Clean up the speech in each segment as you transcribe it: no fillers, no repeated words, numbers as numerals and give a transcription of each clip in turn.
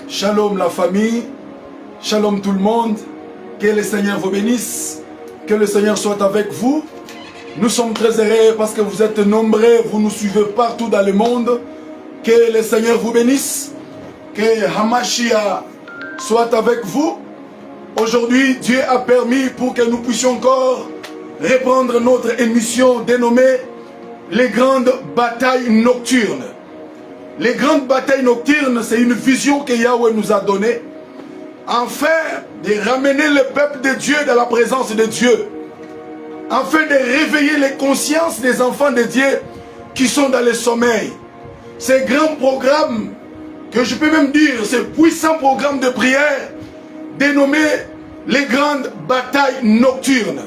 Shalom la famille, shalom tout le monde, que le Seigneur vous bénisse, que le Seigneur soit avec vous. Nous sommes très heureux parce que vous êtes nombreux, vous nous suivez partout dans le monde. Que le Seigneur vous bénisse, que Hamashia soit avec vous. Aujourd'hui, Dieu a permis pour que nous puissions encore reprendre notre émission dénommée Les grandes batailles nocturnes. Les grandes batailles nocturnes, c'est une vision que Yahweh nous a donnée, afin de ramener le peuple de Dieu dans la présence de Dieu, afin de réveiller les consciences des enfants de Dieu qui sont dans le sommeil. Ces grands programmes, que je peux même dire, ces puissants programmes de prière, dénommés les grandes batailles nocturnes.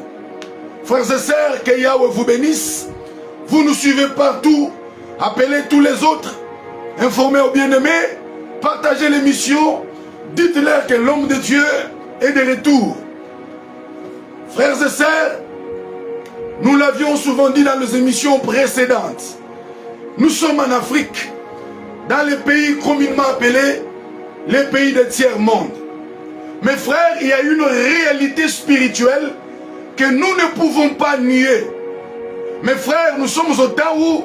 Frères et sœurs, que Yahweh vous bénisse. Vous nous suivez partout, appelez tous les autres, informez aux bien-aimés, partagez l'émission, dites-leur que l'homme de Dieu est de retour. Frères et sœurs, nous l'avions souvent dit dans les émissions précédentes, nous sommes en Afrique, dans les pays communément appelés les pays du tiers-monde. Mes frères, il y a une réalité spirituelle que nous ne pouvons pas nier. Mes frères, nous sommes au temps où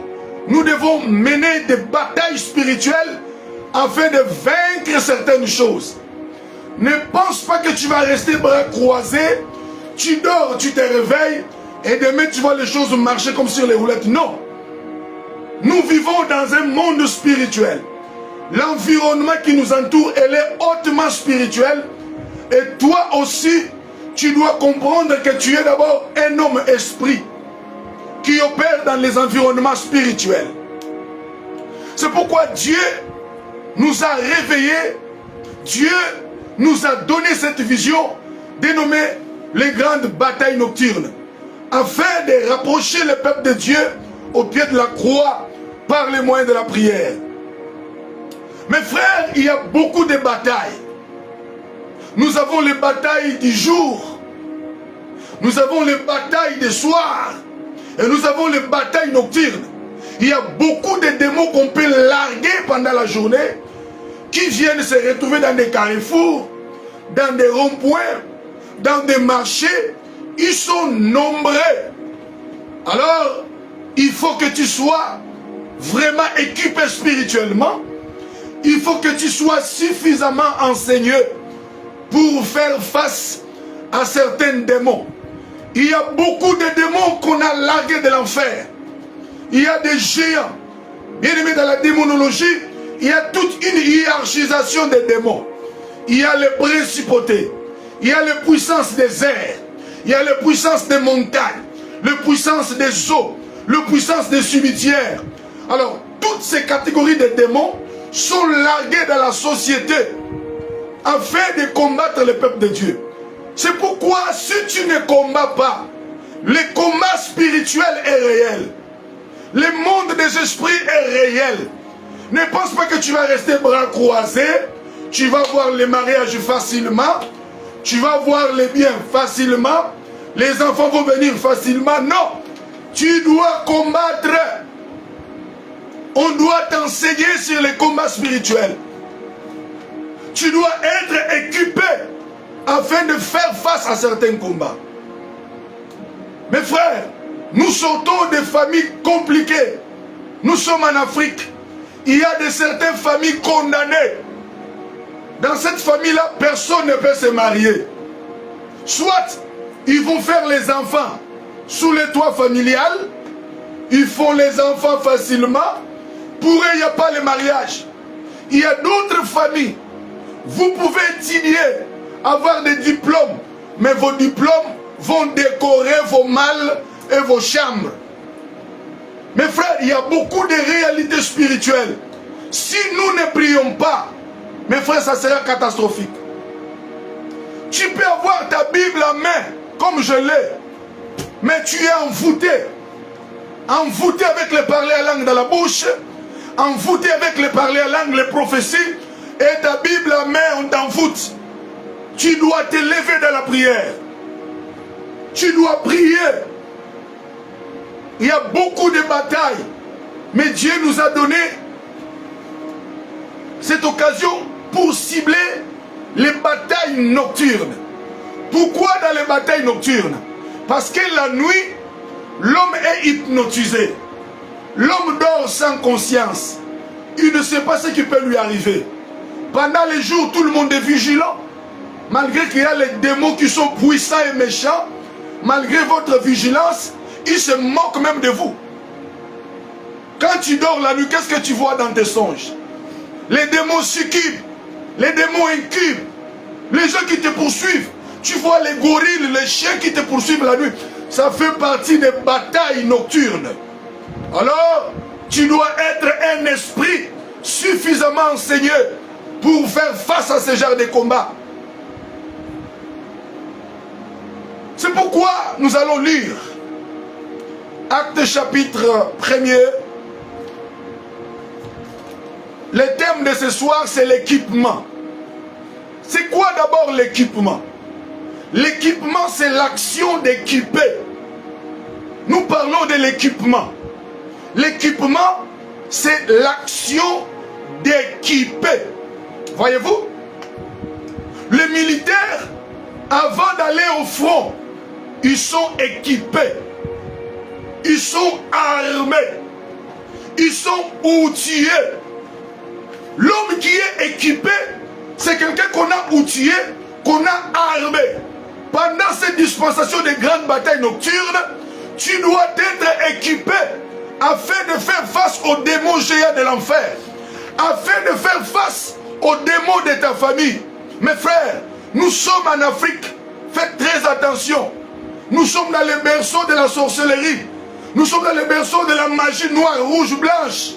nous devons mener des batailles spirituelles afin de vaincre certaines choses. Ne pense pas que tu vas rester bras croisés, tu dors, tu te réveilles et demain tu vois les choses marcher comme sur les roulettes. Non. Nous vivons dans un monde spirituel. L'environnement qui nous entoure, elle est hautement spirituel. Et toi aussi, tu dois comprendre que tu es d'abord un homme esprit qui opère dans les environnements spirituels. C'est pourquoi Dieu nous a réveillés, Dieu nous a donné cette vision dénommée les grandes batailles nocturnes, afin de rapprocher le peuple de Dieu au pied de la croix par les moyens de la prière. Mes frères, il y a beaucoup de batailles. Nous avons les batailles du jour, nous avons les batailles du soir, et nous avons les batailles nocturnes. Il y a beaucoup de démons qu'on peut larguer pendant la journée, qui viennent se retrouver dans des carrefours, dans des ronds-points, dans des marchés. Ils sont nombreux. Alors, il faut que tu sois vraiment équipé spirituellement. Il faut que tu sois suffisamment enseigné pour faire face à certains démons. Il y a beaucoup de démons qu'on a largués de l'enfer. Il y a des géants. Bien aimé, dans la démonologie, il y a toute une hiérarchisation des démons. Il y a les principautés. Il y a les puissances des airs. Il y a les puissances des montagnes. Les puissances des eaux. Les puissances des cimetières. Alors, toutes ces catégories de démons sont larguées dans la société afin de combattre le peuple de Dieu. C'est pourquoi si tu ne combats pas, le combat spirituel est réel. Le monde des esprits est réel. Ne pense pas que tu vas rester bras croisés, tu vas voir les mariages facilement, tu vas voir les biens facilement, les enfants vont venir facilement. Non, tu dois combattre. On doit t'enseigner sur les combats spirituels. Tu dois être équipé afin de faire face à certains combats. Mes frères, nous sortons des familles compliquées. Nous sommes en Afrique. Il y a certaines familles condamnées. Dans cette famille-là, personne ne peut se marier. Soit ils vont faire les enfants sous le toit familial, ils font les enfants facilement. Pour eux, il n'y a pas le mariage. Il y a d'autres familles. Vous pouvez étudier, avoir des diplômes, mais vos diplômes vont décorer vos malles et vos chambres. Mes frères, il y a beaucoup de réalités spirituelles. Si nous ne prions pas, mes frères, ça sera catastrophique. Tu peux avoir ta Bible en main, comme je l'ai, mais tu es envoûté. Envoûté avec le parler à langue dans la bouche, envoûté avec le parler à langue, les prophéties, et ta Bible en main, on t'envoûte. Tu dois te lever dans la prière. Tu dois prier. Il y a beaucoup de batailles. Mais Dieu nous a donné cette occasion pour cibler les batailles nocturnes. Pourquoi dans les batailles nocturnes? Parce que la nuit, l'homme est hypnotisé. L'homme dort sans conscience. Il ne sait pas ce qui peut lui arriver. Pendant les jours, tout le monde est vigilant. Malgré qu'il y a les démons qui sont puissants et méchants, malgré votre vigilance, ils se moquent même de vous. Quand tu dors la nuit, qu'est-ce que tu vois dans tes songes? Les démons succubes, les démons incubes, les gens qui te poursuivent. Tu vois les gorilles, les chiens qui te poursuivent la nuit. Ça fait partie des batailles nocturnes. Alors, tu dois être un esprit suffisamment enseigné pour faire face à ce genre de combat. C'est pourquoi nous allons lire Actes chapitre 1er. Le thème de ce soir, c'est l'équipement. C'est quoi d'abord l'équipement? L'équipement, c'est l'action d'équiper. Nous parlons de l'équipement. L'équipement, c'est l'action d'équiper. Voyez-vous? Les militaires, avant d'aller au front, ils sont équipés. Ils sont armés. Ils sont outillés. L'homme qui est équipé, c'est quelqu'un qu'on a outillé, qu'on a armé. Pendant cette dispensation de grandes batailles nocturnes, tu dois être équipé afin de faire face aux démons géants de l'enfer, afin de faire face aux démons de ta famille. Mes frères, nous sommes en Afrique. Faites très attention. Nous sommes dans le berceau de la sorcellerie. Nous sommes dans le berceau de la magie noire, rouge, blanche.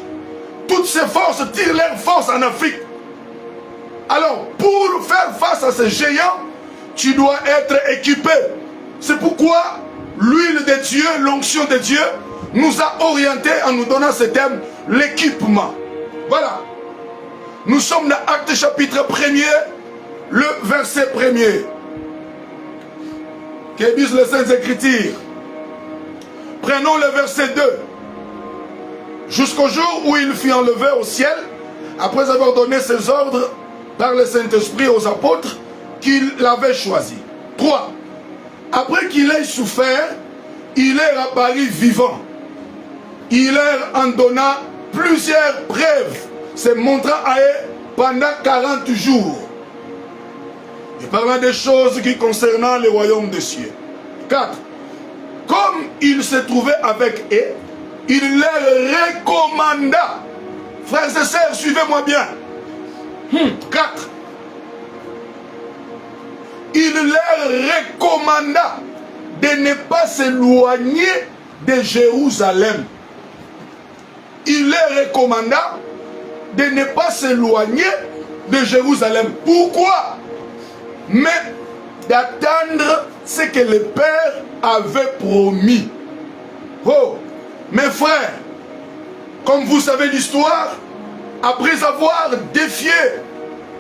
Toutes ces forces tirent leur force en Afrique. Alors, pour faire face à ces géants, tu dois être équipé. C'est pourquoi l'huile de Dieu, l'onction de Dieu, nous a orientés en nous donnant ce thème, l'équipement. Voilà. Nous sommes dans Actes chapitre 1er, le verset 1er. Que disent les Saintes Écritures? Prenons le verset 2. Jusqu'au jour où il fut enlevé au ciel, après avoir donné ses ordres par le Saint-Esprit aux apôtres qu'il avait choisis. 3. Après qu'il ait souffert, il leur apparut vivant. Il leur en donna plusieurs preuves, se montrant à eux pendant 40 jours. Il parla des choses qui concernant le royaume des cieux. 4. Comme il se trouvait avec eux, il leur recommanda. Frères et sœurs, suivez-moi bien. 4. Il leur recommanda de ne pas s'éloigner de Jérusalem. Il leur recommanda de ne pas s'éloigner de Jérusalem. Pourquoi? Mais d'attendre ce que le Père avait promis. Oh, mes frères, comme vous savez l'histoire, après avoir défié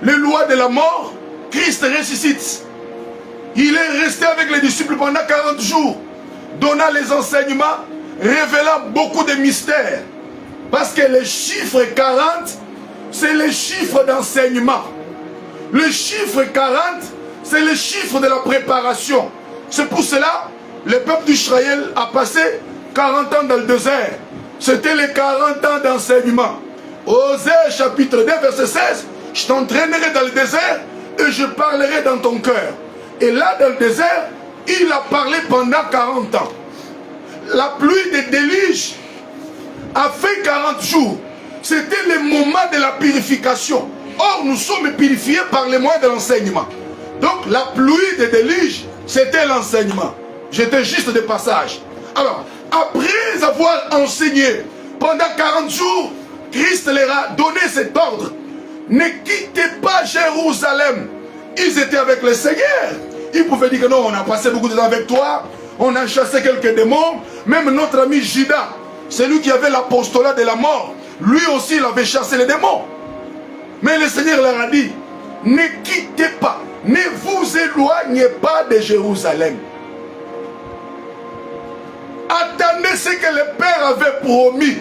les lois de la mort, Christ ressuscite. Il est resté avec les disciples pendant 40 jours, donnant les enseignements, révélant beaucoup de mystères. Parce que le chiffre 40, c'est le chiffre d'enseignement. Le chiffre 40, c'est le chiffre de la préparation. C'est pour cela que le peuple d'Israël a passé 40 ans dans le désert. C'était les 40 ans d'enseignement. Osée chapitre 2 verset 16, je t'entraînerai dans le désert et je parlerai dans ton cœur. Et là dans le désert, il a parlé pendant 40 ans. La pluie des déluges a fait 40 jours. C'était le moment de la purification. Or, nous sommes purifiés par les moyens de l'enseignement. Donc, la pluie des déluges, c'était l'enseignement. J'étais juste de passage. Alors, après avoir enseigné pendant 40 jours, Christ leur a donné cet ordre. Ne quittez pas Jérusalem. Ils étaient avec le Seigneur. Ils pouvaient dire que non, on a passé beaucoup de temps avec toi. On a chassé quelques démons. Même notre ami Judas, celui qui avait l'apostolat de la mort, lui aussi, il avait chassé les démons. Mais le Seigneur leur a dit, ne quittez pas, ne vous éloignez pas de Jérusalem. Attendez ce que le Père avait promis.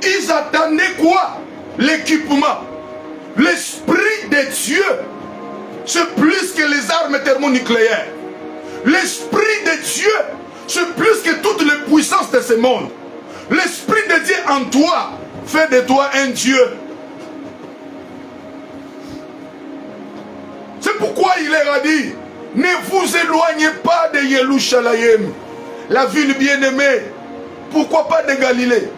Ils attendaient quoi? L'équipement. L'Esprit de Dieu, c'est plus que les armes thermonucléaires. L'Esprit de Dieu, c'est plus que toutes les puissances de ce monde. L'Esprit de Dieu en toi fait de toi un Dieu. C'est pourquoi il leur a dit, ne vous éloignez pas de Yerushalayim, la ville bien-aimée. Pourquoi pas de Galilée?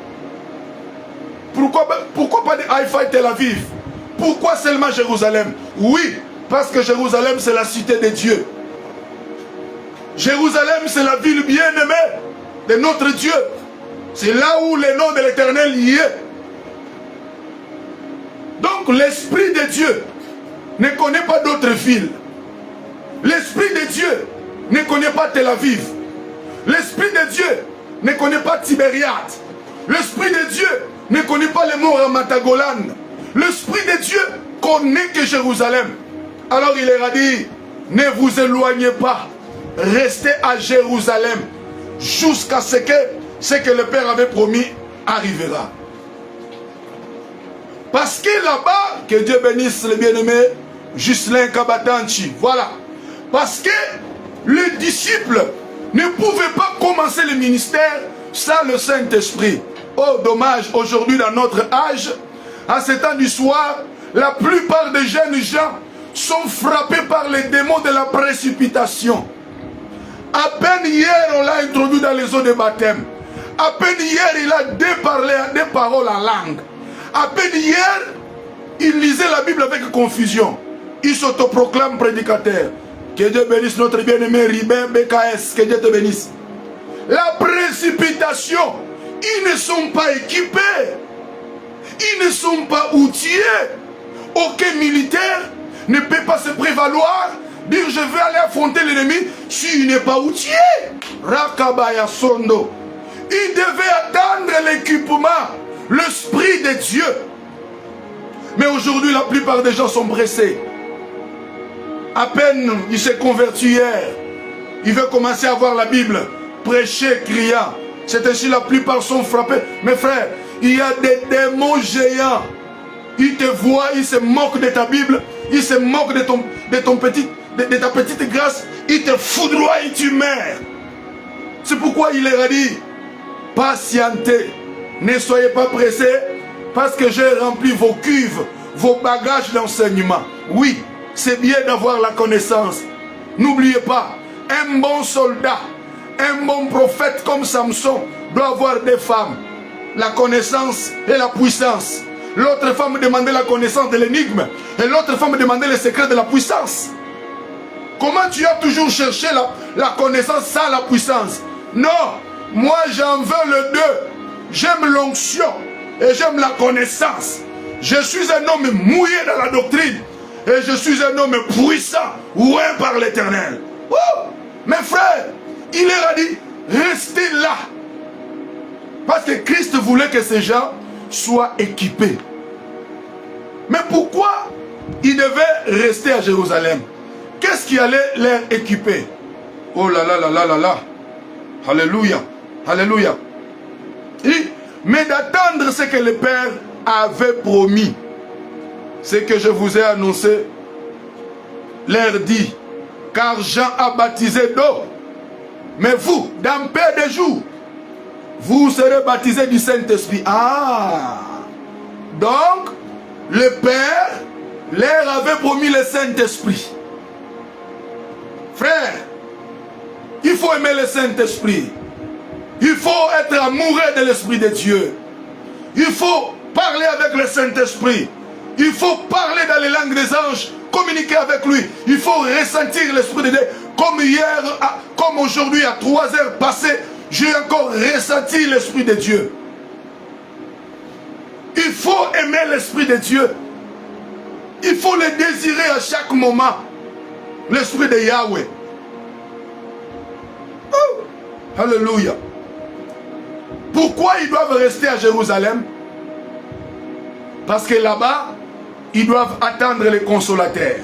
Pourquoi pas de Haïfa et Tel Aviv? Pourquoi seulement Jérusalem? Oui, parce que Jérusalem c'est la cité de Dieu. Jérusalem c'est la ville bien-aimée de notre Dieu. C'est là où le nom de l'Éternel y est. Donc l'Esprit de Dieu ne connaît pas d'autres villes. L'Esprit de Dieu ne connaît pas Tel Aviv. L'Esprit de Dieu ne connaît pas Tibériade. L'Esprit de Dieu ne connaît pas les morts à Matagolan. L'Esprit de Dieu connaît que Jérusalem. Alors il leur a dit, ne vous éloignez pas. Restez à Jérusalem jusqu'à ce que le Père avait promis arrivera. Parce que là-bas, que Dieu bénisse les bien-aimés, Ghislain Kabatanchi, voilà. Parce que les disciples ne pouvaient pas commencer le ministère sans le Saint-Esprit. Oh, dommage, aujourd'hui dans notre âge, à ce temps du soir, la plupart des jeunes gens sont frappés par les démons de la précipitation. À peine hier, on l'a introduit dans les eaux de baptême. À peine hier, il a déparlé des paroles en langue. À peine hier, il lisait la Bible avec confusion. Il s'autoproclame prédicateur. Que Dieu bénisse notre bien-aimé Ribin BKS. Que Dieu te bénisse. La précipitation, ils ne sont pas équipés. Ils ne sont pas outillés. Aucun militaire ne peut pas se prévaloir, dire je vais aller affronter l'ennemi s'il n'est pas outillé. Rakabaya Sondo. Il devait attendre l'équipement, l'Esprit de Dieu. Mais aujourd'hui, la plupart des gens sont pressés. À peine il s'est converti hier, il veut commencer à voir la Bible, prêcher, criant. C'est ainsi la plupart sont frappés. Mes frères, il y a des démons géants. Ils te voient, ils se moquent de ta Bible, ils se moquent de ta petite grâce, ils te foudroient et tu meurs. C'est pourquoi il leur a dit, patientez, ne soyez pas pressés, parce que j'ai rempli vos cuves, vos bagages d'enseignement. Oui, c'est bien d'avoir la connaissance. N'oubliez pas, un bon soldat, un bon prophète comme Samson doit avoir des femmes. La connaissance et la puissance. L'autre femme demandait la connaissance de l'énigme et l'autre femme demandait le secret de la puissance. Comment tu as toujours cherché la connaissance sans la puissance? Non, moi j'en veux le deux. J'aime l'onction et j'aime la connaissance. Je suis un homme mouillé dans la doctrine et je suis un homme puissant, oué par l'Éternel. Oh, mes frères, il leur a dit, restez là. Parce que Christ voulait que ces gens soient équipés. Mais pourquoi ils devaient rester à Jérusalem? Qu'est-ce qui allait les équiper? Oh là là là là là là. Alléluia. Alléluia. Mais d'attendre ce que le Père avait promis. Ce que je vous ai annoncé, leur dit, car Jean a baptisé d'eau. Mais vous, dans peu de jours, vous serez baptisés du Saint-Esprit. Ah! Donc, le Père leur avait promis le Saint-Esprit. Frère, il faut aimer le Saint-Esprit. Il faut être amoureux de l'Esprit de Dieu. Il faut parler avec le Saint-Esprit. Il faut parler dans les langues des anges, communiquer avec lui. Il faut ressentir l'Esprit de Dieu. Comme hier, comme aujourd'hui, à 3 heures passées, j'ai encore ressenti l'Esprit de Dieu. Il faut aimer l'Esprit de Dieu. Il faut le désirer à chaque moment. L'Esprit de Yahweh. Oh, alléluia. Pourquoi ils doivent rester à Jérusalem? Parce que là-bas, ils doivent attendre les consolateurs.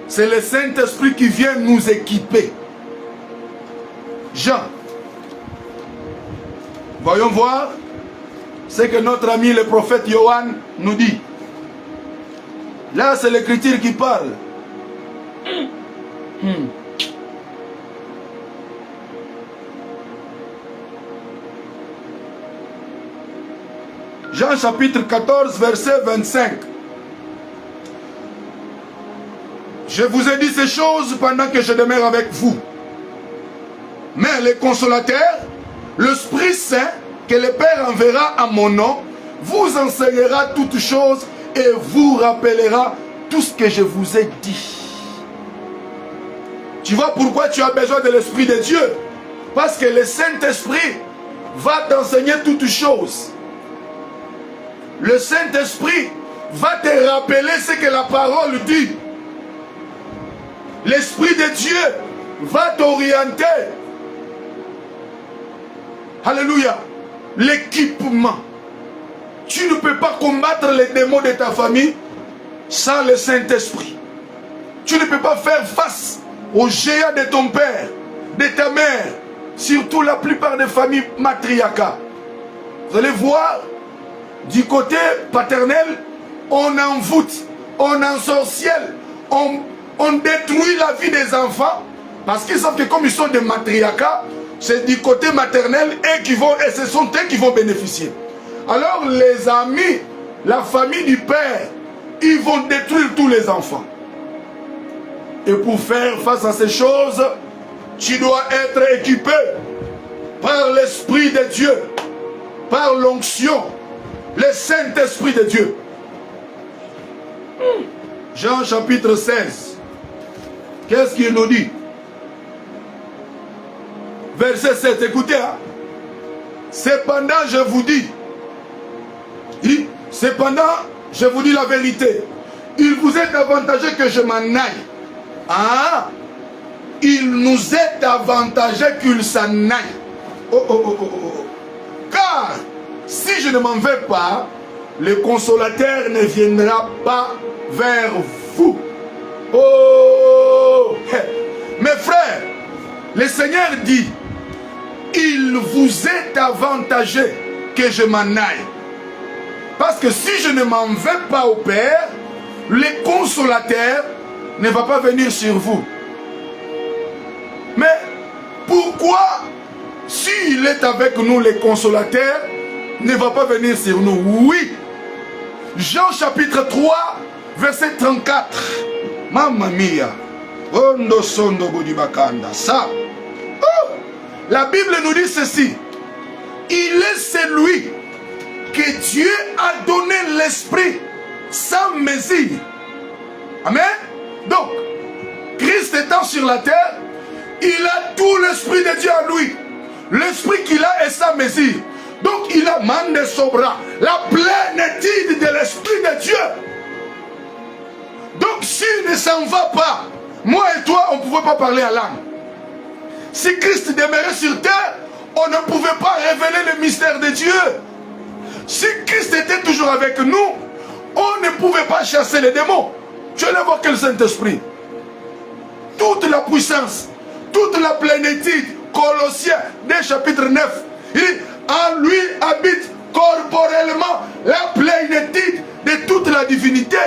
C'est le Saint-Esprit qui vient nous équiper. Jean. Voyons voir ce que notre ami le prophète Johann nous dit. Là, c'est l'écriture qui parle. Jean chapitre 14, verset 25. Je vous ai dit ces choses pendant que je demeure avec vous. Mais le consolateur, l'Esprit Saint, que le Père enverra à mon nom, vous enseignera toutes choses et vous rappellera tout ce que je vous ai dit. Tu vois pourquoi tu as besoin de l'Esprit de Dieu? Parce que le Saint-Esprit va t'enseigner toutes choses. Le Saint-Esprit va te rappeler ce que la parole dit. L'Esprit de Dieu va t'orienter. Alléluia. L'équipement. Tu ne peux pas combattre les démons de ta famille sans le Saint-Esprit. Tu ne peux pas faire face aux géants de ton père, de ta mère, surtout la plupart des familles matriarcales. Vous allez voir, du côté paternel, on envoûte, on ensorcelle, on détruit la vie des enfants, parce qu'ils savent que comme ils sont des matriarcats, c'est du côté maternel et ce sont eux qui vont bénéficier. Alors les amis, la famille du père, ils vont détruire tous les enfants. Et pour faire face à ces choses, tu dois être équipé par l'Esprit de Dieu, par l'onction, le Saint-Esprit de Dieu. Jean chapitre 16. Qu'est-ce qu'il nous dit? Verset 7, écoutez. Hein? Cependant, je vous dis, la vérité. Il vous est avantageux que je m'en aille. Ah, il nous est avantageux qu'il s'en aille. Car si je ne m'en vais pas, le consolateur ne viendra pas vers vous. Oh, mes frères, le Seigneur dit, il vous est avantageux que je m'en aille. Parce que si je ne m'en vais pas au Père, le consolateur ne va pas venir sur vous. Mais pourquoi, s'il est avec nous, le consolateur ne va pas venir sur nous? Oui. Jean chapitre 3, verset 34. Mamma mia. Ça. Oh, la Bible nous dit ceci. Il est celui que Dieu a donné l'esprit sans mesure. Amen. Donc, Christ étant sur la terre, il a tout l'esprit de Dieu en lui. L'esprit qu'il a est sans mesure. Donc, il a mande sobra, la plénitude de l'esprit de Dieu. Donc, s'il ne s'en va pas, moi et toi, on ne pouvait pas parler à langue. Si Christ demeurait sur terre, on ne pouvait pas révéler le mystère de Dieu. Si Christ était toujours avec nous, on ne pouvait pas chasser les démons. Tu allais voir quel Saint-Esprit. Toute la puissance, toute la plénitude, Colossiens 2 chapitre 9, il dit, en lui habite corporellement la plénitude de toute la divinité.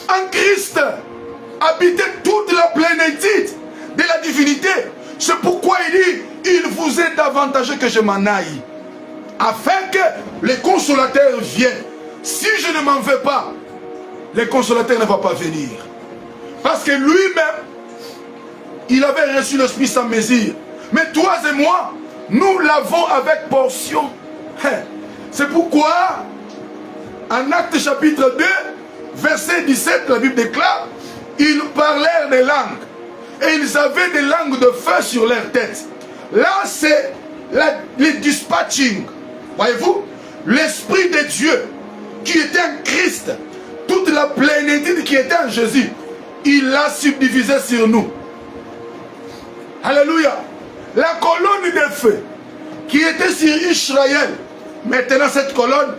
En Christ habitait toute la plénitude de la divinité. C'est pourquoi il dit, il vous est avantageux que je m'en aille, afin que le consolateur vienne. Si je ne m'en vais pas, le consolateur ne va pas venir. Parce que lui-même, il avait reçu l'esprit sans mesure. Mais toi et moi, nous l'avons avec portion. C'est pourquoi, en Actes chapitre 2, verset 17, la Bible déclare, ils parlèrent des langues. Et ils avaient des langues de feu sur leur tête. Là, c'est le dispatching. Voyez-vous, l'Esprit de Dieu qui était en Christ, toute la plénitude qui était en Jésus, il l'a subdivisé sur nous. Alléluia. La colonne de feu qui était sur Israël, maintenant cette colonne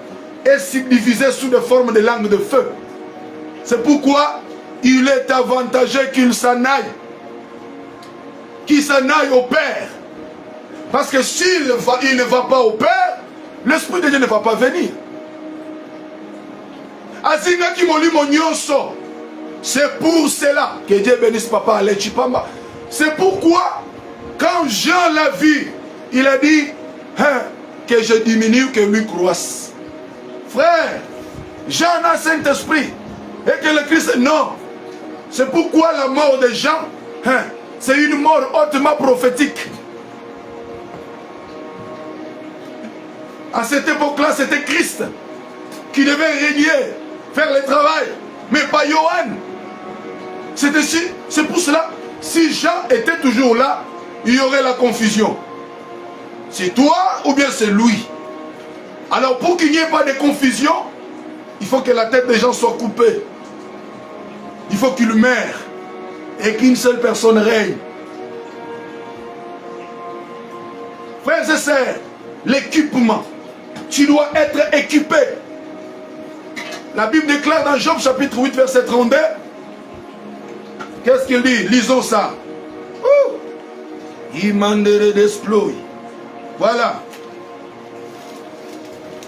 est subdivisée sous des formes de langues de feu. C'est pourquoi il est avantageux qu'il s'en aille. Qu'il s'en aille au Père. Parce que s'il ne va pas au Père, l'Esprit de Dieu ne va pas venir. Azinga ki molimo nyonso. C'est pour cela que Dieu bénisse Papa Alain Chipamba. C'est pourquoi, quand Jean l'a vu, il a dit hein, que je diminue, que lui croisse. Frère, Jean a Saint-Esprit. Et que le Christ, non. C'est pourquoi la mort de Jean, hein, c'est une mort hautement prophétique. À cette époque-là, c'était Christ qui devait régner, faire le travail, mais pas Johann. C'est pour cela, si Jean était toujours là, il y aurait la confusion. C'est toi ou bien c'est lui? Alors pour qu'il n'y ait pas de confusion, il faut que la tête des gens soit coupée. Il faut qu'il meure et qu'une seule personne règne. Frères et sœurs, l'équipement, tu dois être équipé. La Bible déclare dans Job chapitre 8 verset 32. Qu'est-ce qu'il dit? Lisons ça. Imandere d'exploit. Voilà.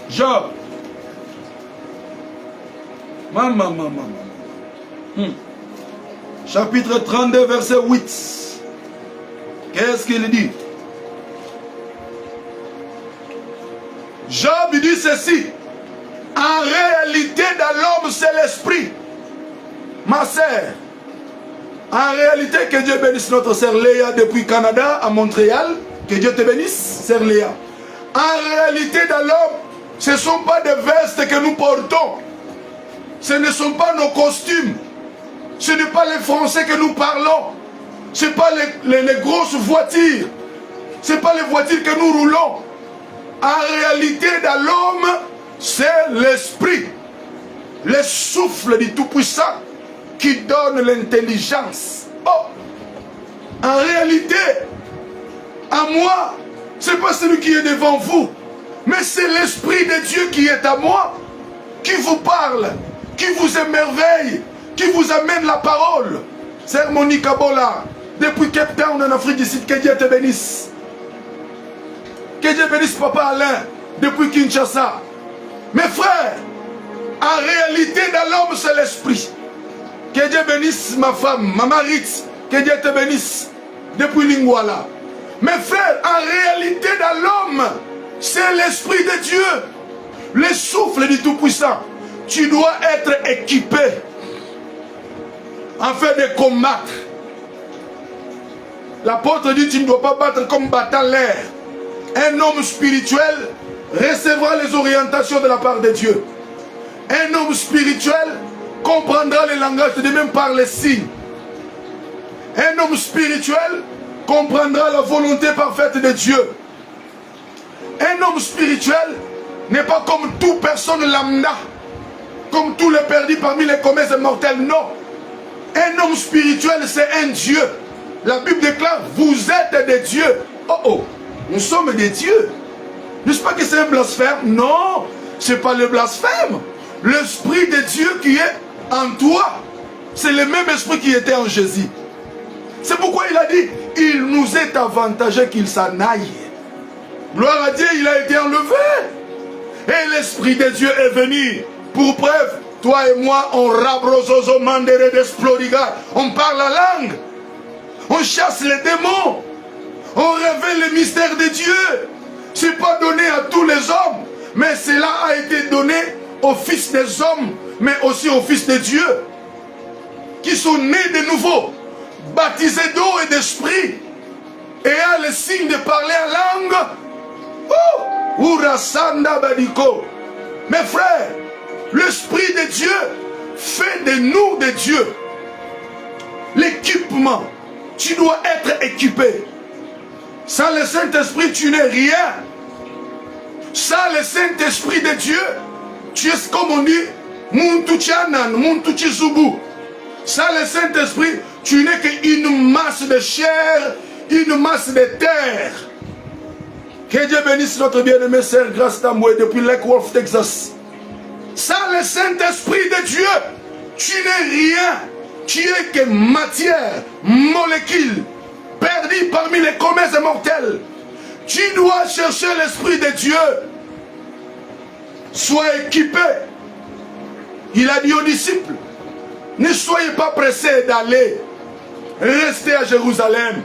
Job. Maman. Chapitre 32 verset 8. Qu'est-ce qu'il dit? Job dit ceci. En réalité, dans l'homme, c'est l'esprit. Ma sœur, en réalité, que Dieu bénisse notre sœur Léa depuis Canada à Montréal. Que Dieu te bénisse, sœur Léa. En réalité, dans l'homme, ce ne sont pas des vestes que nous portons. Ce ne sont pas nos costumes. Ce n'est pas les Français que nous parlons. Ce n'est pas les grosses voitures. Ce n'est pas les voitures que nous roulons. En réalité, dans l'homme, c'est l'esprit. Le souffle du Tout-Puissant qui donne l'intelligence. Oh! En réalité, à moi, ce n'est pas celui qui est devant vous, mais c'est l'Esprit de Dieu qui est à moi, qui vous parle, qui vous émerveille, qui vous amène la parole. Sœur Monique Abola, depuis Cape Town en Afrique du Sud, que Dieu te bénisse. Que Dieu bénisse Papa Alain, depuis Kinshasa. Mes frères, en réalité, dans l'homme, c'est l'esprit. Que Dieu bénisse ma femme, ma Maritz. Que Dieu te bénisse depuis Lingwala. Mes frères, en réalité, dans l'homme, c'est l'esprit de Dieu. Le souffle du Tout-Puissant. Tu dois être équipé afin de combattre. L'apôtre dit, tu ne dois pas battre comme battant l'air. Un homme spirituel recevra les orientations de la part de Dieu. Un homme spirituel comprendra le langage de Dieu même par les signes. Un homme spirituel comprendra la volonté parfaite de Dieu. Un homme spirituel n'est pas comme toute personne lambda, comme tous les perdus parmi les commerces mortels. Non. Un homme spirituel, c'est un Dieu. La Bible déclare, vous êtes des dieux. Oh oh, nous sommes des dieux. N'est-ce pas que c'est un blasphème? Non, ce n'est pas le blasphème. L'esprit de Dieu qui est en toi, c'est le même esprit qui était en Jésus. C'est pourquoi il a dit, il nous est avantageux qu'il s'en aille. Gloire à Dieu, il a été enlevé. Et l'esprit de Dieu est venu. Pour preuve, toi et moi, on rabrososo mandere d'esploriga. On parle la langue. On chasse les démons. On révèle le mystère de Dieu. Ce n'est pas donné à tous les hommes, mais cela a été donné aux fils des hommes, mais aussi aux fils de Dieu, qui sont nés de nouveau, baptisés d'eau et d'esprit, et a le signe de parler en langue. Oh! Urasanda Badiko. Mes frères, l'esprit de Dieu fait de nous des dieux. L'équipement, tu dois être équipé. Sans le Saint-Esprit, tu n'es rien. Sans le Saint-Esprit de Dieu, tu es comme on dit, Muntuchanan, Muntuchizubu. Sans le Saint-Esprit, tu n'es qu'une masse de chair, une masse de terre. Que Dieu bénisse notre bien-aimé sœur Grace Tamoué depuis Lake Wolf, Texas. Sans le Saint-Esprit de Dieu, tu n'es rien. Tu es que matière, molécule, perdu parmi les commerces mortels. Tu dois chercher l'Esprit de Dieu. Sois équipé. Il a dit aux disciples, ne soyez pas pressés d'aller, restez à Jérusalem.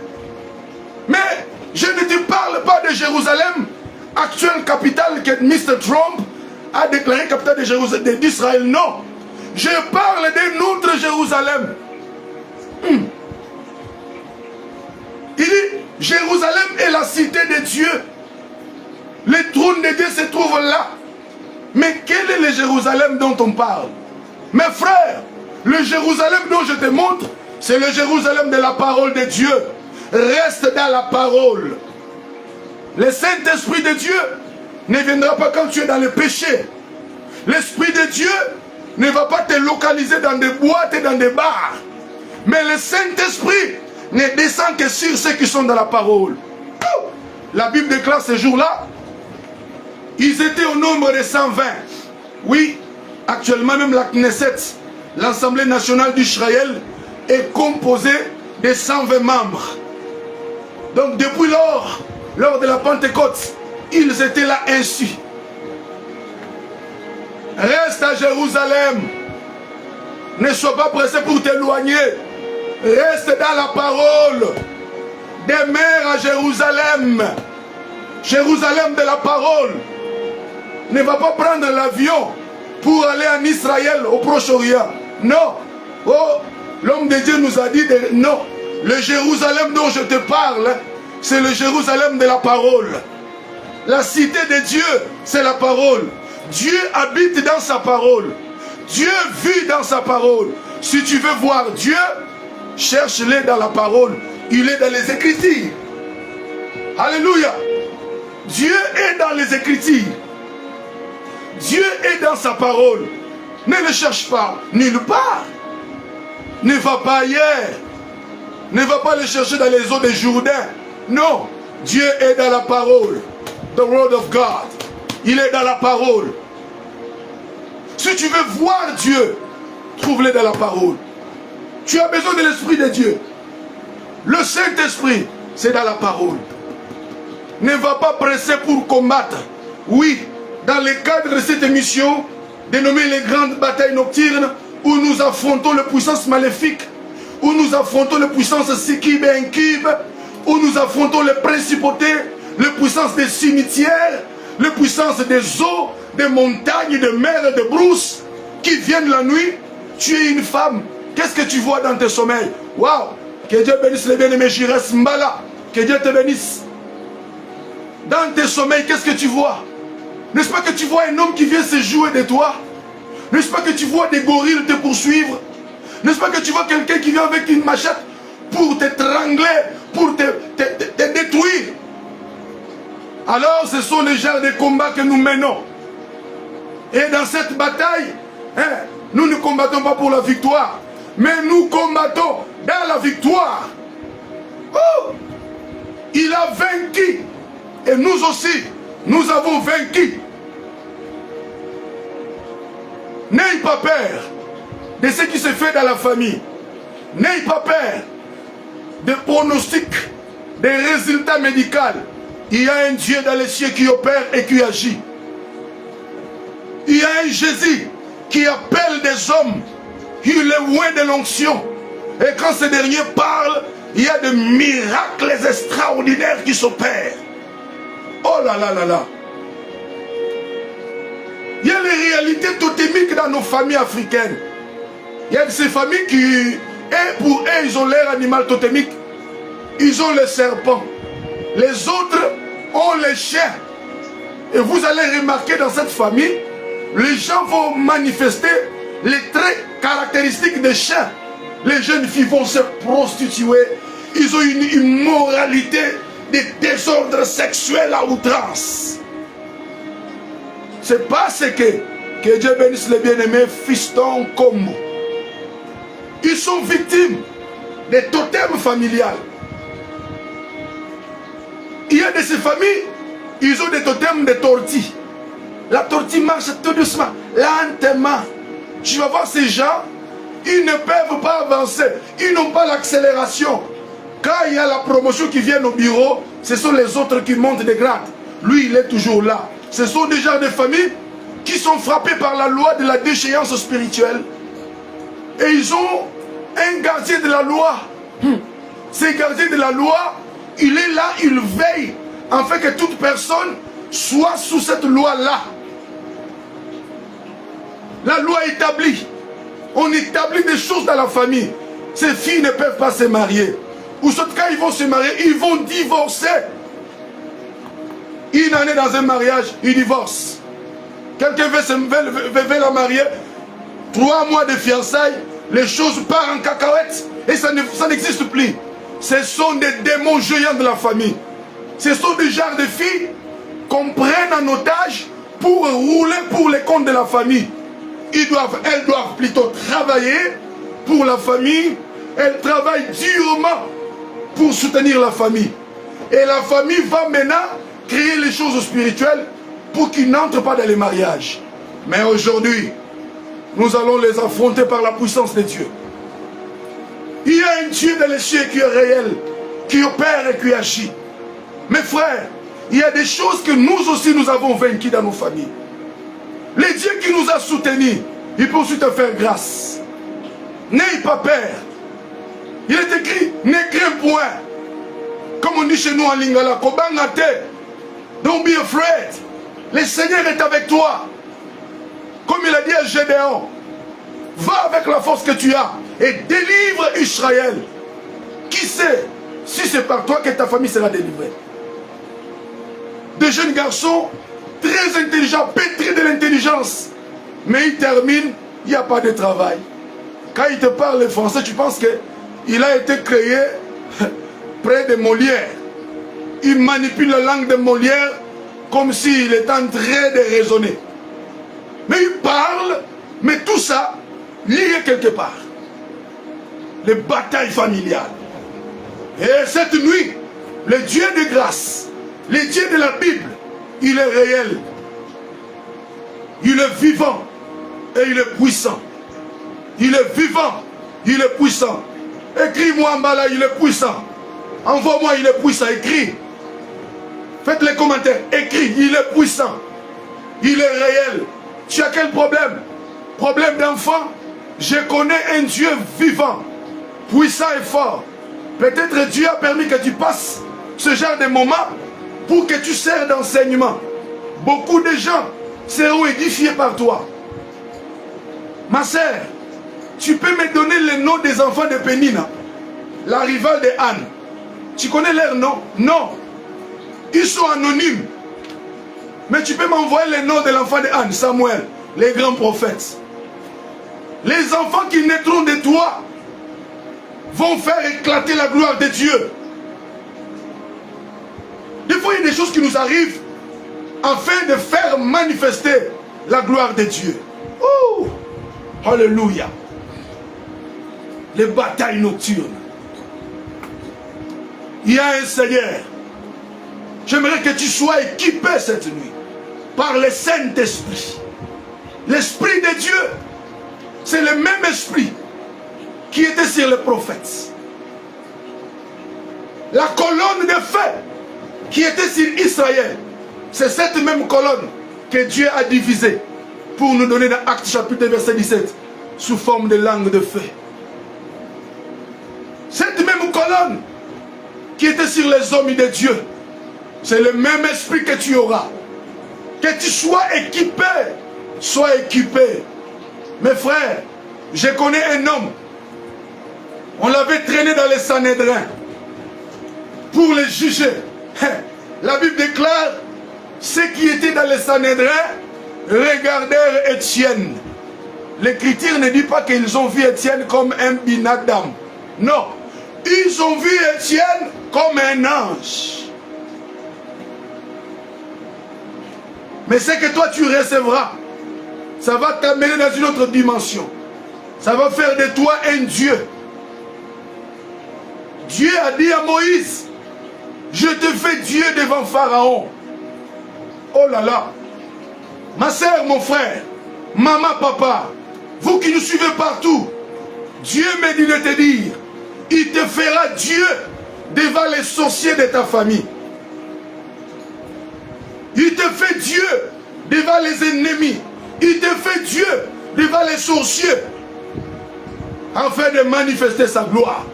Mais je ne te parle pas de Jérusalem, actuelle capitale que Mr. Trump a déclaré capitale d'Israël. Non, je parle d'un autre Jérusalem. Il dit, Jérusalem est la cité de Dieu. Le trône de Dieu se trouve là. Mais quel est le Jérusalem dont on parle? Mes frères, le Jérusalem dont je te montre, c'est le Jérusalem de la parole de Dieu. Reste dans la parole. Le Saint-Esprit de Dieu ne viendra pas quand tu es dans le péché. L'Esprit de Dieu ne va pas te localiser dans des boîtes et dans des bars. Mais le Saint-Esprit ne descend que sur ceux qui sont dans la parole. La Bible déclare ce jour-là, ils étaient au nombre de 120. Oui, actuellement même la Knesset, l'Assemblée nationale d'Israël, est composée de 120 membres. Donc depuis lors de la Pentecôte, ils étaient là ainsi. Reste à Jérusalem. Ne sois pas pressé pour t'éloigner. Reste dans la parole. Demeure à Jérusalem. Jérusalem de la parole. Ne va pas prendre l'avion pour aller en Israël, au Proche-Orient. Non. Oh, l'homme de Dieu nous a dit non. Le Jérusalem dont je te parle, c'est le Jérusalem de la parole. La cité de Dieu, c'est la parole. Dieu habite dans sa parole. Dieu vit dans sa parole. Si tu veux voir Dieu, cherche-le dans la parole. Il est dans les Écritures. Alléluia. Dieu est dans les Écritures. Dieu est dans sa parole. Ne le cherche pas nulle part. Ne va pas ailleurs. Ne va pas le chercher dans les eaux de Jourdain. Non. Dieu est dans la parole. The word of God. Il est dans la parole. Si tu veux voir Dieu, trouve-le dans la parole. Tu as besoin de l'Esprit de Dieu. Le Saint-Esprit, c'est dans la parole. Ne va pas presser pour combattre. Oui, dans le cadre de cette émission, dénommée les grandes batailles nocturnes, où nous affrontons les puissances maléfiques, où nous affrontons les puissances sikibes et incubes, où nous affrontons les principautés, les puissances des cimetières, les puissances des eaux, des montagnes, des mers, des brousses, qui viennent la nuit. Tu es une femme. Qu'est-ce que tu vois dans tes sommeils? Waouh! Que Dieu bénisse les bien-aimés Jires Mbala. Que Dieu te bénisse. Dans tes sommeils, qu'est-ce que tu vois? N'est-ce pas que tu vois un homme qui vient se jouer de toi? N'est-ce pas que tu vois des gorilles te poursuivre? N'est-ce pas que tu vois quelqu'un qui vient avec une machette pour t'étrangler, pour te détruire? Alors ce sont les genres de combats que nous menons. Et dans cette bataille, nous ne combattons pas pour la victoire, mais nous combattons dans la victoire. Oh! Il a vaincu. Et nous aussi, nous avons vaincu. N'ayez pas peur de ce qui se fait dans la famille. N'ayez pas peur des pronostics, des résultats médicaux. Il y a un Dieu dans les cieux qui opère et qui agit. Il y a un Jésus qui appelle des hommes. Il est loin de l'onction. Et quand ces derniers parlent, il y a des miracles extraordinaires qui s'opèrent. Oh là là là là. Il y a les réalités totémiques dans nos familles africaines. Il y a ces familles qui, pour eux, ils ont leur animal totémique. Ils ont le serpent. Les autres ont les chiens. Et vous allez remarquer dans cette famille, les gens vont manifester les traits caractéristiques des chiens. Les jeunes filles vont se prostituer. Ils ont une immoralité, des désordres sexuels à outrance. C'est parce que Dieu bénisse les bien-aimés Fiston Kombo. Ils sont victimes des totems familiales. Il y a de ces familles, ils ont des totems de tortilles. La tortille marche tout doucement, lentement. Tu vas voir ces gens, ils ne peuvent pas avancer. Ils n'ont pas l'accélération. Quand il y a la promotion qui vient au bureau, ce sont les autres qui montent des grades. Lui, il est toujours là. Ce sont des gens de famille qui sont frappés par la loi de la déchéance spirituelle. Et ils ont un gardien de la loi. Ce gardien de la loi, il est là, il veille, afin que toute personne soit sous cette loi-là. La loi établit. On établit des choses dans la famille. Ces filles ne peuvent pas se marier. Ou soit quand ils vont se marier, ils vont divorcer. Une année dans un mariage, ils divorcent. Quelqu'un veut la marier, 3 mois de fiançailles, les choses partent en cacahuète. Et ça n'existe plus. Ce sont des démons géants de la famille. Ce sont des genres de filles qu'on prenne en otage pour rouler pour les comptes de la famille. Elles doivent plutôt travailler pour la famille. Elles travaillent durement pour soutenir la famille. Et la famille va maintenant créer les choses spirituelles pour qu'ils n'entrent pas dans les mariages. Mais aujourd'hui, nous allons les affronter par la puissance de Dieu. Il y a un Dieu dans les cieux qui est réel, qui opère et qui agit. Mes frères, il y a des choses que nous aussi nous avons vaincues dans nos familles. Le Dieu qui nous a soutenus, il peut aussi te faire grâce. N'aie pas peur. Il est écrit, ne crains point. Comme on dit chez nous en Lingala, don't be afraid. Le Seigneur est avec toi. Comme il a dit à Gédéon, va avec la force que tu as et délivre Israël. Qui sait si c'est par toi que ta famille sera délivrée? Des jeunes garçons très intelligents, pétris de l'intelligence. Mais ils terminent, il n'y a pas de travail. Quand il te parle le français, tu penses qu'il a été créé près de Molière. Il manipule la langue de Molière comme s'il était en train de raisonner. Mais il parle, mais tout ça, lié quelque part. Les batailles familiales. Et cette nuit, le Dieu de grâce, le Dieu de la Bible, il est réel. Il est vivant et il est puissant. Il est vivant, il est puissant. Écris-moi en bas là, il est puissant. Envoie-moi, il est puissant, écris. Faites les commentaires, écris, il est puissant. Il est réel. Tu as quel problème? Problème d'enfant? Je connais un Dieu vivant, puissant et fort. Peut-être Dieu a permis que tu passes ce genre de moments pour que tu sers d'enseignement. Beaucoup de gens seront édifiés par toi. Ma sœur, tu peux me donner les noms des enfants de Pénina, la rivale de Anne. Tu connais leurs noms? Non. Ils sont anonymes. Mais tu peux m'envoyer les noms de l'enfant de Anne, Samuel, les grands prophètes. Les enfants qui naîtront de toi vont faire éclater la gloire de Dieu. Des fois, il y a des choses qui nous arrivent afin de faire manifester la gloire de Dieu. Oh, alléluia. Les batailles nocturnes. Il y a un Seigneur. J'aimerais que tu sois équipé cette nuit par le Saint-Esprit. L'Esprit de Dieu, c'est le même Esprit qui était sur les prophètes. La colonne de feu qui était sur Israël, c'est cette même colonne que Dieu a divisée pour nous donner dans Actes chapitre verset 17 sous forme de langue de feu. Cette même colonne qui était sur les hommes de Dieu, c'est le même esprit que tu auras. Que tu sois équipé, sois équipé. Mes frères, je connais un homme, on l'avait traîné dans les Sanhédrins pour les juger. La Bible déclare, ceux qui étaient dans les Sanhédrins regardèrent Étienne. L'écriture ne dit pas qu'ils ont vu Étienne comme un binadam. Non, ils ont vu Étienne comme un ange. Mais ce que toi tu recevras, ça va t'amener dans une autre dimension. Ça va faire de toi un Dieu. Dieu a dit à Moïse, je te fais Dieu devant Pharaon. Oh là là. Ma soeur, mon frère, maman, papa, vous qui nous suivez partout, Dieu me dit de te dire, il te fera Dieu devant les sorciers de ta famille. Il te fait Dieu devant les ennemis. Il te fait Dieu devant les sorciers afin de manifester sa gloire.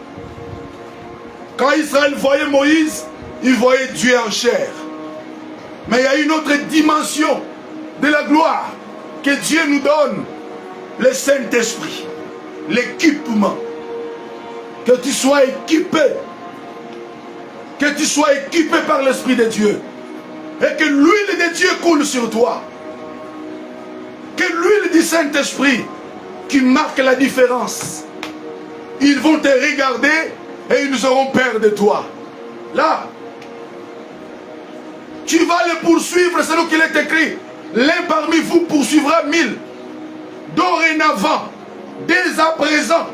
Quand Israël voyait Moïse, il voyait Dieu en chair. Mais il y a une autre dimension de la gloire que Dieu nous donne, le Saint-Esprit, l'équipement. Que tu sois équipé, par l'Esprit de Dieu, et que l'huile de Dieu coule sur toi. Que l'huile du Saint-Esprit qui marque la différence. Ils vont te regarder et ils auront peur de toi. Là, tu vas les poursuivre selon qu'il est écrit. L'un parmi vous poursuivra 1000. Dorénavant, dès à présent,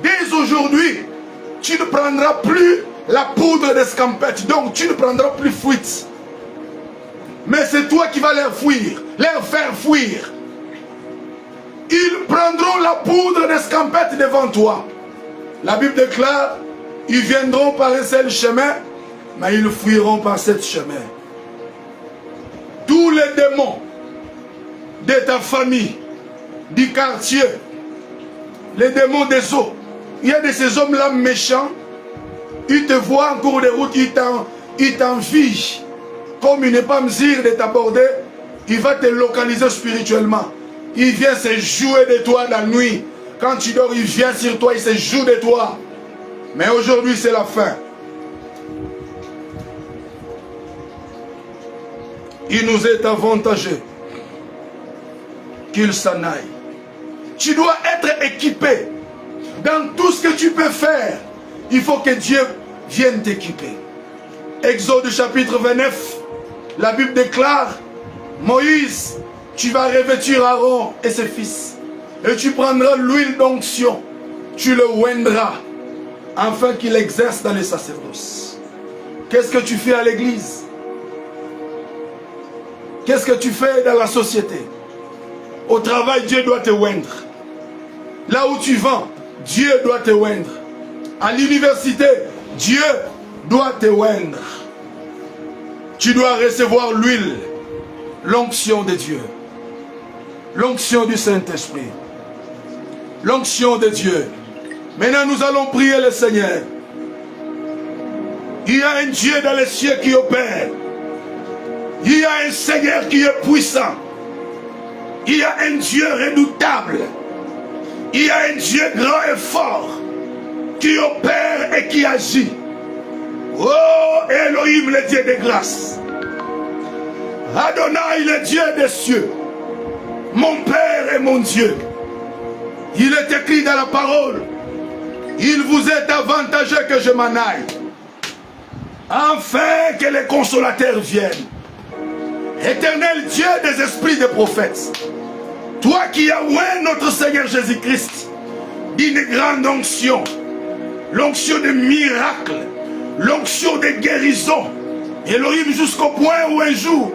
dès aujourd'hui, tu ne prendras plus la poudre d'escampette. Donc tu ne prendras plus fuite. Mais c'est toi qui vas les fuir, les faire fuir. Ils prendront la poudre d'escampette devant toi. La Bible déclare, ils viendront par un seul chemin, mais ils fuiront par sept chemins. Tous les démons de ta famille, du quartier, les démons des eaux, il y a de ces hommes-là méchants, ils te voient en cours de route, ils t'envient. Comme il n'est pas mesure de t'aborder, il va te localiser spirituellement. Il vient se jouer de toi la nuit. Quand tu dors, il vient sur toi, il se joue de toi. Mais aujourd'hui, c'est la fin. Il nous est avantageux qu'il s'en aille. Tu dois être équipé. Dans tout ce que tu peux faire, il faut que Dieu vienne t'équiper. Exode chapitre 29, la Bible déclare, Moïse, tu vas revêtir Aaron et ses fils, et tu prendras l'huile d'onction, tu le oindras, afin qu'il exerce dans les sacerdoces. Qu'est-ce que tu fais à l'église? Qu'est-ce que tu fais dans la société? Au travail, Dieu doit te oindre. Là où tu vends, Dieu doit te oindre. À l'université, Dieu doit te oindre. Tu dois recevoir l'huile, l'onction de Dieu, l'onction du Saint-Esprit, l'onction de Dieu. Maintenant, nous allons prier le Seigneur. Il y a un Dieu dans les cieux qui opère. Il y a un Seigneur qui est puissant. Il y a un Dieu redoutable. Il y a un Dieu grand et fort qui opère et qui agit. Oh Elohim, le Dieu de grâce. Adonai, le Dieu des cieux. Mon Père et mon Dieu. Il est écrit dans la parole. Il vous est avantageux que je m'en aille, afin que les consolateurs viennent. Éternel Dieu des esprits des prophètes, toi qui as oint notre Seigneur Jésus-Christ d'une grande onction, l'onction de miracles, l'onction de guérison, Elohim, jusqu'au point où un jour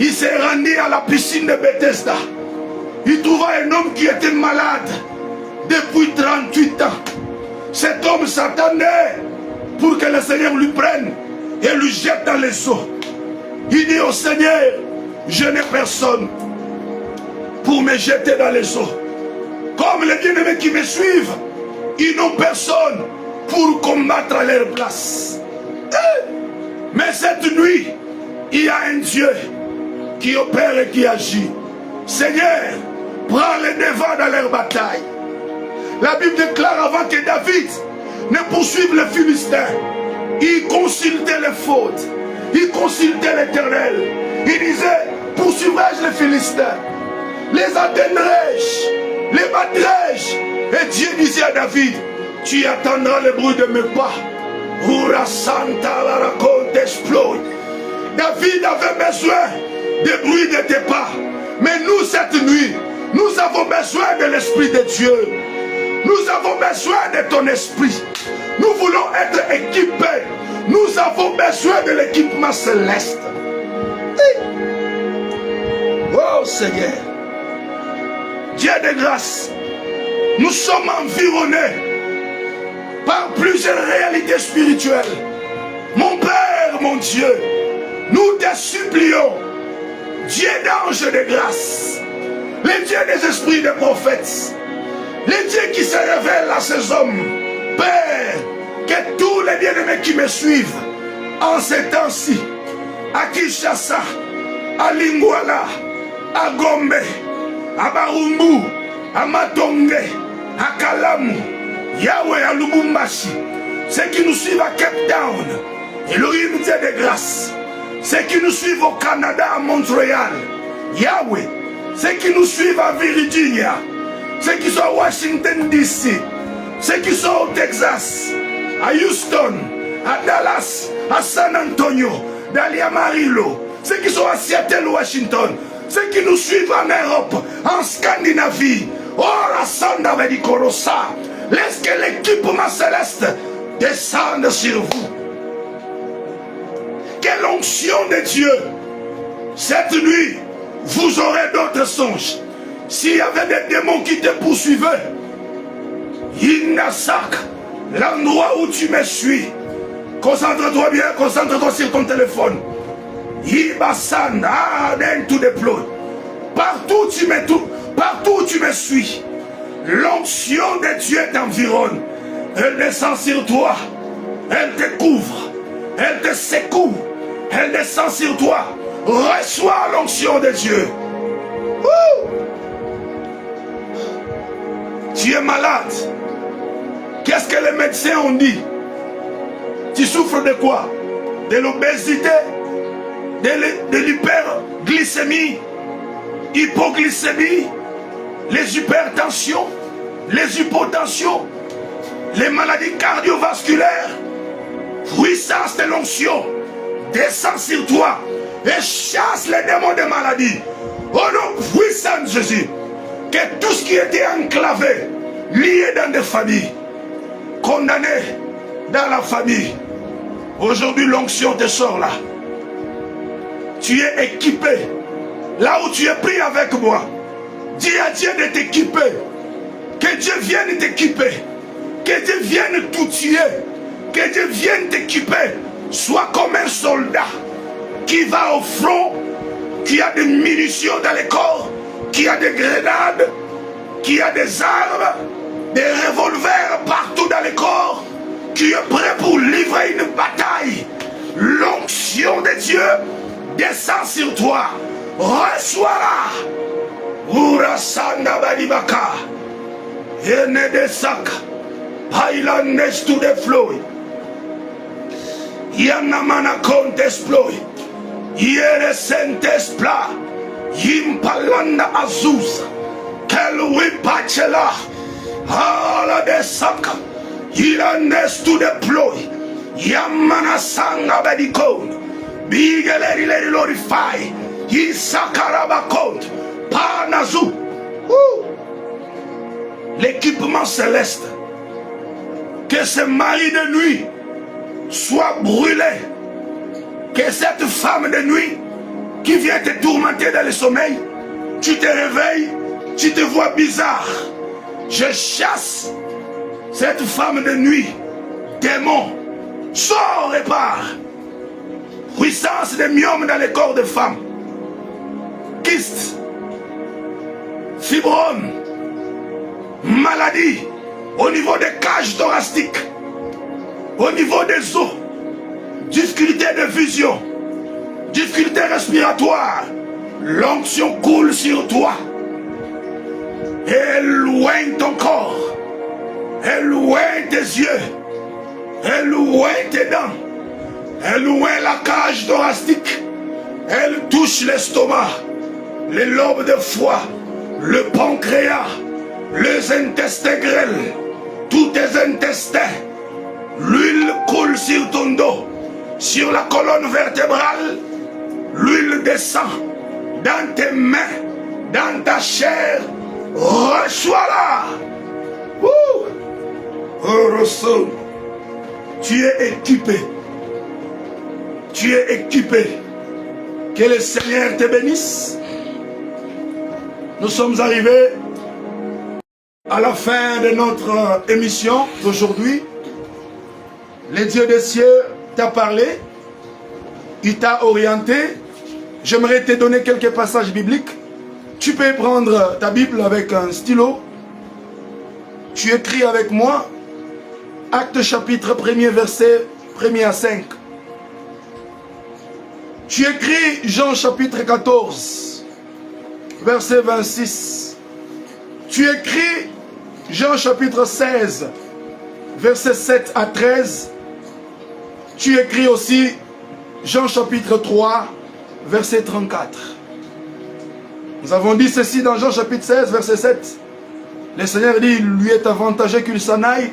il s'est rendu à la piscine de Bethesda. Il trouva un homme qui était malade depuis 38 ans. Cet homme s'attendait pour que le Seigneur lui prenne et lui jette dans les eaux. Il dit au Seigneur, je n'ai personne pour me jeter dans les eaux. Comme les bien-aimés qui me suivent, ils n'ont personne pour combattre à leur place. Mais cette nuit, il y a un Dieu qui opère et qui agit. Seigneur, prends les devants dans leur bataille. La Bible déclare avant que David ne poursuive les Philistins, il consultait les fautes, il consultait l'Éternel. Il disait, poursuivrai-je les Philistins? Les atteindrai-je? Les battrai-je? Et Dieu disait à David, tu attendras le bruit de mes pas. Ura Santa la raconte explose. David avait besoin du bruit de tes pas. Mais nous, cette nuit, nous avons besoin de l'Esprit de Dieu. Nous avons besoin de ton esprit. Nous voulons être équipés. Nous avons besoin de l'équipement céleste. Oh Seigneur, Dieu de grâce, nous sommes environnés par plusieurs réalités spirituelles. Mon Père, mon Dieu, nous te supplions, Dieu d'ange de grâce, le Dieu des esprits des prophètes, le Dieu qui se révèle à ces hommes. Père, que tous les bien-aimés qui me suivent en ces temps-ci, à Kinshasa, à Lingwala, à Gombe, à Barumbu, à Matonge, à Kalamu, Yahweh, à Lubumbashi, ceux qui nous suivent à Cape Town, Elohim Dieu de grâce, ceux qui nous suivent au Canada, à Montréal, Yahweh, ceux qui nous suivent à Virginia, ceux qui sont à Washington DC, ceux qui sont au Texas, à Houston, à Dallas, à San Antonio, dans Amarillo, ceux qui sont à Seattle, Washington, ceux qui nous suivent en Europe, en Scandinavie, laisse que l'équipement céleste descende sur vous. Que l'onction de Dieu, cette nuit, vous aurez d'autres songes. S'il y avait des démons qui te poursuivaient, Inasak, l'endroit où tu me suis, concentre-toi bien, concentre-toi sur ton téléphone. Ibasan, to deploy. Partout où tu me suis, l'onction de Dieu t'environne. Elle descend sur toi, elle te couvre, elle te secoue, elle descend sur toi. Reçois l'onction de Dieu. Tu es malade. Qu'est-ce que les médecins ont dit? Tu souffres de quoi? De l'obésité, de l'hyperglycémie, hypoglycémie, les hypertensions, les hypotensions, les maladies cardiovasculaires. Puissance de l'onction descend sur toi et chasse les démons de maladie. Au nom puissant de Jésus, que tout ce qui était enclavé, lié dans des familles, condamné dans la famille, aujourd'hui l'onction te sort là. Tu es équipé. Là où tu es pris avec moi, dis à Dieu de t'équiper. Que Dieu vienne t'équiper. Que Dieu vienne t'outiller. Que Dieu vienne t'équiper. Sois comme un soldat qui va au front, qui a des munitions dans les corps, qui a des grenades, qui a des armes, des revolvers partout dans les corps, qui est prêt pour livrer une bataille. L'onction de Dieu descend sur toi. Reçois-la. Urasanda badibaka. Ene de sac. Highlanders to the flow. Yanamana contesploy. Yere sentespla. Yimpalanda azuz. Kelwi pachela. Hala de sac. Highlanders to the ploy. Yamana sanga badikon. Big let glorify. Isakarabakont. Panazu. L'équipement céleste. Que ce mari de nuit soit brûlé. Que cette femme de nuit qui vient te tourmenter dans le sommeil, tu te réveilles, tu te vois bizarre. Je chasse cette femme de nuit. Démon, sors et pars. Puissance des myomes dans les corps des femmes. Kyste, fibrome, maladie au niveau des cages thoraciques, au niveau des os, difficulté de vision, difficulté respiratoire. L'onction coule sur toi. Éloigne ton corps, éloigne tes yeux, éloigne tes dents, éloigne la cage thoracique. Elle touche l'estomac, les lobes de foie, le pancréas, les intestins grêles, tous tes intestins. L'huile coule sur ton dos, sur la colonne vertébrale. L'huile descend dans tes mains, dans ta chair. Reçois-la. Tu es équipé. Tu es équipé. Que le Seigneur te bénisse. Nous sommes arrivés à la fin de notre émission d'aujourd'hui. Le Dieu des cieux t'a parlé. Il t'a orienté. J'aimerais te donner quelques passages bibliques Tu peux prendre ta Bible avec un stylo. Tu écris avec moi Actes chapitre 1er, verset 1er à 5. Tu écris Jean chapitre 14, verset 26. Tu écris Jean chapitre 16, verset 7 à 13. Tu écris aussi Jean chapitre 3, verset 34. Nous avons dit ceci dans Jean chapitre 16, verset 7. Le Seigneur dit, il lui est avantageux qu'il s'en aille,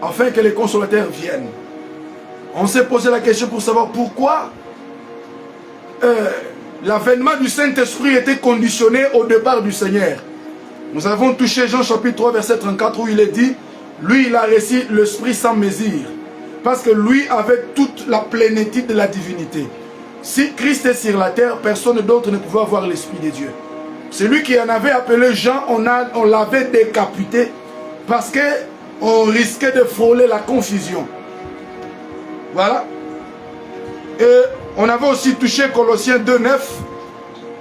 afin que les consolateurs viennent. On s'est posé la question pour savoir pourquoi l'avènement du Saint-Esprit était conditionné au départ du Seigneur. Nous avons touché Jean chapitre 3, verset 34, où il est dit, lui, il a reçu l'Esprit sans mesure, parce que lui avait toute la plénitude de la divinité. Si Christ est sur la terre, personne d'autre ne pouvait avoir l'Esprit de Dieu. Celui qui en avait appelé Jean, on l'avait décapité, parce qu'on risquait de frôler la confusion. Voilà. Et on avait aussi touché Colossiens 2,9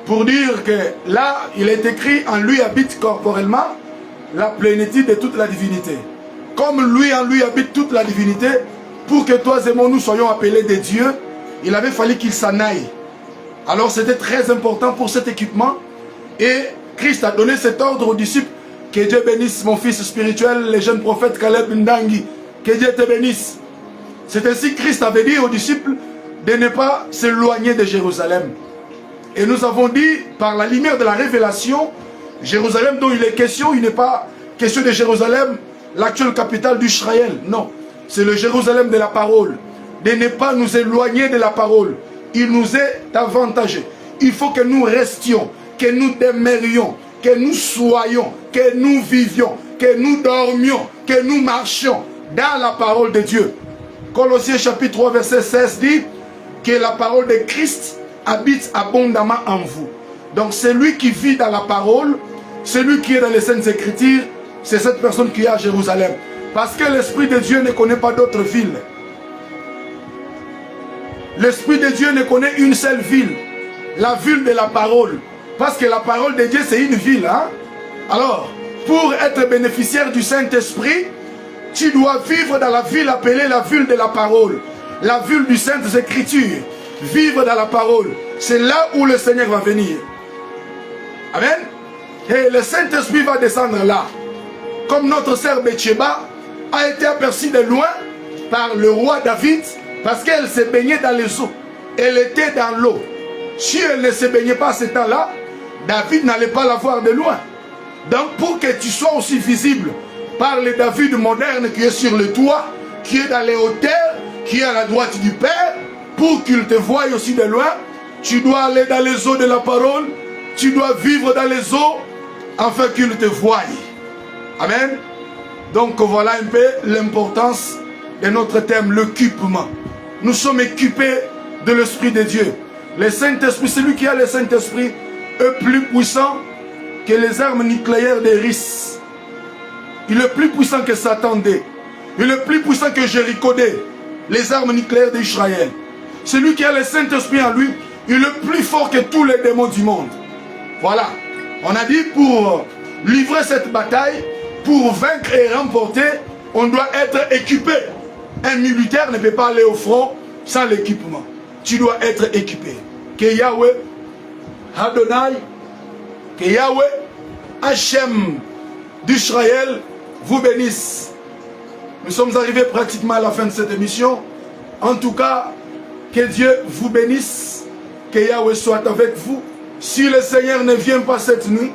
pour dire que là, il est écrit, en lui habite corporellement la plénitude de toute la divinité. Comme lui, en lui habite toute la divinité, pour que toi et moi, nous soyons appelés des dieux, il avait fallu qu'il s'en aille. Alors c'était très important pour cet équipement. Et Christ a donné cet ordre aux disciples. Que Dieu bénisse mon fils spirituel, le jeune prophète Caleb Ndangi. Que Dieu te bénisse. C'est ainsi que Christ avait dit aux disciples de ne pas s'éloigner de Jérusalem. Et nous avons dit, par la lumière de la révélation, Jérusalem dont il est question, il n'est pas question de Jérusalem, l'actuelle capitale d'Israël. Non, c'est le Jérusalem de la parole. De ne pas nous éloigner de la parole. Il nous est avantageux. Il faut que nous restions, que nous demeurions, que nous soyons, que nous vivions, que nous dormions, que nous marchions dans la parole de Dieu. Colossiens chapitre 3, verset 16 dit que la parole de Christ habite abondamment en vous. Donc celui qui vit dans la parole, celui qui est dans les Saintes Écritures, c'est cette personne qui est à Jérusalem. Parce que l'Esprit de Dieu ne connaît pas d'autres villes. L'Esprit de Dieu ne connaît une seule ville, la ville de la parole. Parce que la parole de Dieu, c'est une ville. Hein? Alors, pour être bénéficiaire du Saint-Esprit, tu dois vivre dans la ville appelée la ville de la parole. La ville du Saintes Écritures. Vivre dans la parole. C'est là où le Seigneur va venir. Amen. Et le Saint-Esprit va descendre là. Comme notre sœur Betsheba a été aperçue de loin par le roi David, parce qu'elle s'est baignée dans les eaux. Elle était dans l'eau. Si elle ne se baignait pas à ce temps-là, David n'allait pas la voir de loin. Donc pour que tu sois aussi visible par le David moderne qui est sur le toit, qui est dans les hauteurs, qui est à la droite du Père, pour qu'il te voie aussi de loin, tu dois aller dans les eaux de la parole, tu dois vivre dans les eaux, afin qu'il te voie. Amen. Donc voilà un peu l'importance de notre thème, l'équipement. Nous sommes équipés de l'Esprit de Dieu. Le Saint-Esprit, celui qui a le Saint-Esprit est plus puissant que les armes nucléaires des Russes. Il est plus puissant que Satan. Il est plus puissant que Jéricho, les armes nucléaires d'Israël. Celui qui a le Saint-Esprit en lui, il est plus fort que tous les démons du monde. Voilà. On a dit pour livrer cette bataille, pour vaincre et remporter, on doit être équipé. Un militaire ne peut pas aller au front sans l'équipement. Tu dois être équipé. Que Yahweh, Adonai, que Yahweh, Hachem d'Israël vous bénisse. Nous sommes arrivés pratiquement à la fin de cette émission. En tout cas, que Dieu vous bénisse, que Yahweh soit avec vous. Si le Seigneur ne vient pas cette nuit,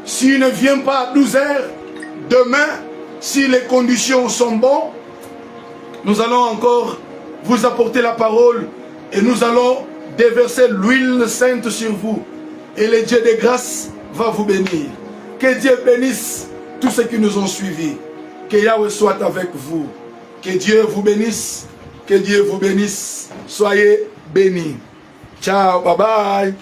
s'il ne vient pas à 12 heures, demain, si les conditions sont bonnes, nous allons encore vous apporter la parole et nous allons déverser l'huile sainte sur vous. Et le Dieu de grâce va vous bénir. Que Dieu bénisse tous ceux qui nous ont suivis. Que Yahweh soit avec vous. Que Dieu vous bénisse. Que Dieu vous bénisse. Soyez bénis. Ciao, bye bye.